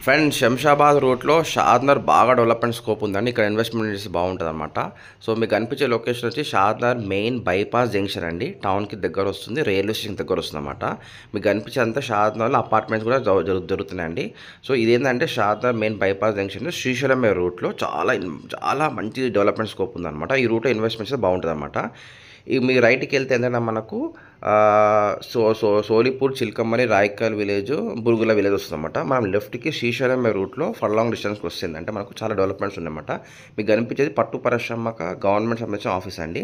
Friends Shamshabad రూట్లో షాద్నగర్ బాగా development scope ఉందండి. ఇక్కడ ఇన్వెస్ట్మెంట్ చేసి బాగుంటుంది అనమాట. సో మీకు కనిపించే లొకేషన్ వచ్చి షాద్నగర్ మెయిన్ బైపాస్ జంక్షన్ అండి. టౌన్కి దగ్గర వస్తుంది, రైల్వే స్టేషన్ దగ్గర వస్తుంది అనమాట. మీకు కనిపించే అంతా షాద్నగర్లో అపార్ట్మెంట్స్ కూడా జరుగుతున్నాయండి. సో ఇదేంటంటే Shadnagar main bypass junction Srisailam రూట్లో చాలా మంచి డెవలప్మెంట్ స్కోప్ ఉందన్నమాట. ఈ రూట్లో ఇన్వెస్ట్మెంట్ చేస్తే బాగుంటుంది అనమాట. మీ రైట్కి వెళ్తే ఏంటంటే మనకు సోలిపూర్, చిల్కమ్మరి, రాయకల్ విలేజ్, బురుగుల విలేజ్ వస్తుందన్నమాట. మనం లెఫ్ట్కి శ్రీశైలం రూట్లో ఫర్ డిస్టెన్స్కి వస్తుంది. అంటే మనకు చాలా డెవలప్మెంట్స్ ఉన్నాయన్నమాట. మీకు కనిపించేది పట్టు పరిశ్రమక గవర్నమెంట్ సంబంధించిన ఆఫీస్ అండి.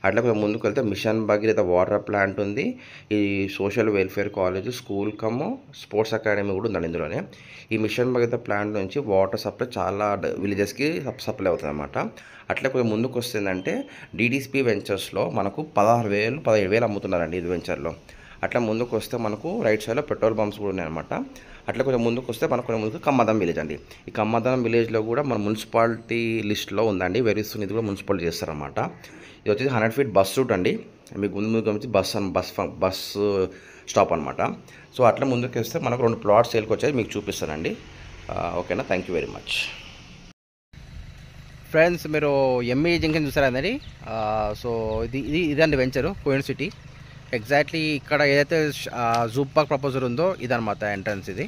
అట్లా కొంచెం ముందుకు వెళ్తే మిషన్ భగీరథ వాటర్ ప్లాంట్ ఉంది. ఈ social welfare college, school sports academy కూడా ఉందండి ఇందులోనే. ఈ మిషన్ భగీరథ ప్లాంట్ నుంచి వాటర్ సప్లై చాలా విలేజెస్కి సప్లై అవుతుంది అనమాట. అట్లా కొంచెం ముందుకు వస్తుందంటే డిడిసిపి వెంచర్స్లో మనకు 16,000, 17,000 అమ్ముతున్నారండి ఇది వెంచర్లో. అట్లా ముందుకు వస్తే మనకు రైట్ సైడ్లో పెట్రోల్ బంప్స్ కూడా ఉన్నాయన్నమాట. అట్లా కొంచెం ముందుకు వస్తే మనకు కొంచెం ముందుకు కమ్మదం విలేజ్ అండి. ఈ కమ్మదం విలేజ్లో కూడా మన మున్సిపాలిటీ లిస్ట్లో ఉందండి. వెరీ సూన్ ఇది కూడా మున్సిపాలిటీ చేస్తారన్నమాట. ఇది వచ్చేసి 100 feet బస్ రూట్ అండి. మీకు ముందు వచ్చి బస్ స్టాప్ అనమాట. సో అట్లా ముందుకు వస్తే మనకు 2 ప్లాట్స్ సేల్కి వచ్చాయి, మీకు చూపిస్తానండి. ఓకేనా, thank you very much. Friends, మీరు ఎంఈ జంక్షన్ చూసారా అండి. సో ఇదండి వెంచరు కోయిన్ సిటీ. ఎగ్జాక్ట్లీ ఇక్కడ ఏదైతే జూ పార్క్ ప్రపోజల్ ఉందో ఇదనమాట ఎంట్రన్స్ ఇది.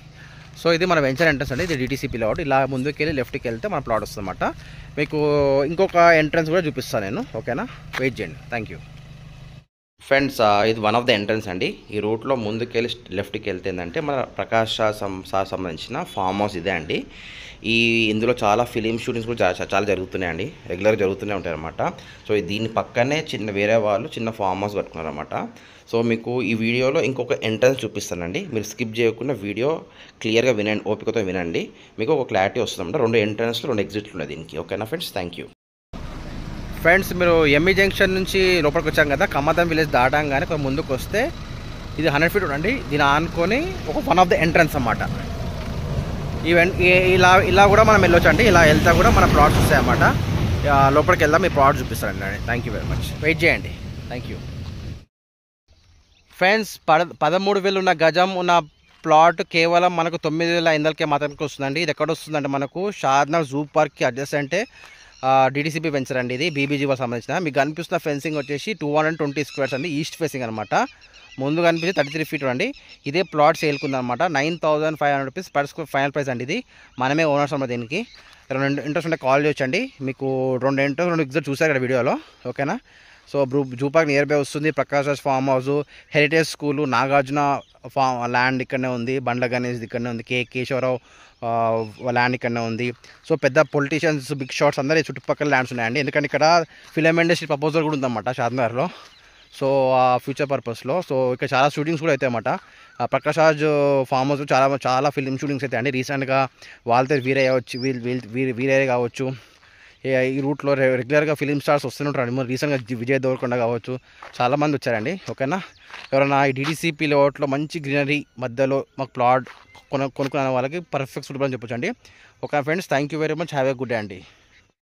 సో ఇది మన వెంచర్ ఎంట్రన్స్ అండి. ఇది డిటీసీపీ ప్లాట్. ఇలా ముందుకు వెళ్ళి లెఫ్ట్కి వెళ్తే మన ప్లాట్ వస్తుంది అనమాట. మీకు ఇంకొక ఎంట్రన్స్ కూడా చూపిస్తాను నేను. ఓకేనా, వెయిట్ చేయండి. Thank you. ఫ్రెండ్స్, ఇది వన్ ఆఫ్ ద ఎంట్రన్స్ అండి. ఈ రూట్లో ముందుకెళ్ళి లెఫ్ట్కి వెళ్తే ఏంటంటే మన ప్రకాష్ సార్ సంబంధించిన ఫామ్ హౌస్ ఇదే అండి. ఇందులో చాలా ఫిలిం షూటింగ్స్ కూడా చాలా జరుగుతున్నాయండి, రెగ్యులర్గా జరుగుతూనే ఉంటాయి అనమాట. సో దీని పక్కనే వేరే వాళ్ళు చిన్న ఫామ్ హౌస్ కట్టుకున్నారన్నమాట. సో మీకు ఈ వీడియోలో ఇంకొక ఎంట్రన్స్ చూపిస్తానండి. మీరు స్కిప్ చేయకుండా వీడియో క్లియర్గా వినండి, ఓపికతో వినండి. మీకు ఒక క్లారిటీ వస్తుందన్నమాట. 2 ఎంట్రన్స్లు 2 ఎగ్జిట్లు ఉన్నాయి దీనికి. ఓకేనా ఫ్రెండ్స్, థ్యాంక్ యూ. ఫ్రెండ్స్, మీరు ఎంఈ జంక్షన్ నుంచి లోపలికి వచ్చాం కదా, కమ్మదం విలేజ్ దాటంగానే కొంచెం ముందుకు వస్తే ఇది 100 feet అండి. దీని ఆనుకొని ఒక వన్ ఆఫ్ ద ఎంట్రన్స్ అన్నమాట. ఇలా కూడా మనం వెళ్ళొచ్చు అండి. ఇలా వెళ్తా కూడా మన ప్లాట్స్ వస్తాయి అన్నమాట. లోపలికి వెళ్దాం, మీ ప్లాట్ చూపిస్తారండి. Thank you very much. Wait చేయండి. Thank you. ఫ్రెండ్స్, 13,000 ఉన్న గజం ఉన్న ప్లాట్ కేవలం మనకు 9,500కే మాత్రమే వస్తుందండి. ఇది ఎక్కడ వస్తుందంటే మనకు షాద్నగర్ జూ పార్క్కి అడ్జసెంటే డిటీసీపీ వెంచర్ అండి. ఇది బీబీజీ వాళ్ళకి సంబంధించిన. మీకు కనిపిస్తున్న ఫెన్సింగ్ వచ్చేసి 220 squares అండి. ఈస్ట్ ఫేసింగ్ అనమాట. ముందు కనిపించి 33 feet అండి. ఇదే ప్లాట్ సేల్కుందనమాట. 9,500 rupees per square final price అండి. ఇది మనమే ఓనర్స్ అనమాట. దీనికి 2 ఇంట్రెస్ట్ ఉంటే కాల్ చేయొచ్చండి. మీకు 2 ఎగ్జిట్ చూసారు కదా వీడియోలో. ఓకేనా. So zoo park near by వస్తుంది. Prakash Raj farm house, heritage school, Nagarjuna land ఇక్కడనే ఉంది, బండ్ల గణేష్ ఇక్కడనే ఉంది, కేశవరావు ల్యాండ్ ఇక్కడనే ఉంది. సో పెద్ద పొలిటీషియన్స్, బిగ్ షాట్స్ అందరూ చుట్టుపక్కల ల్యాండ్స్ ఉన్నాయండి. ఎందుకంటే ఇక్కడ ఫిలిం ఇండస్ట్రీ ప్రపోజల్ కూడా ఉందన్నమాట షాద్నగర్లో. సో ఫ్యూచర్ పర్పస్లో. సో ఇక్కడ చాలా షూటింగ్స్ కూడా అవుతాయి అన్నమాట. ప్రకాష్ రాజ్ ఫామ్ హౌస్ చాలా ఫిలిం షూటింగ్స్ అయితే అండి. రీసెంట్గా వాళ్ళతో వీరయ్య కావచ్చు, ఈ రూట్లో రెగ్యులర్గా ఫిలిం స్టార్స్ వస్తూనే ఉంటారు. రీసెంట్గా విజయ్ దేవరకొండ కావచ్చు, చాలామంది వచ్చారండి. ఓకేనా. ఎవరైనా ఈ డిటీసీపీ లేఅవుట్లో మంచి గ్రీనరీ మధ్యలో మాకు ప్లాట్ కొనుక్కునే వాళ్ళకి పర్ఫెక్ట్ సూటబుల్ అని చెప్పొచ్చు అండి. Okay friends, thank you very much. Have a good day అండి.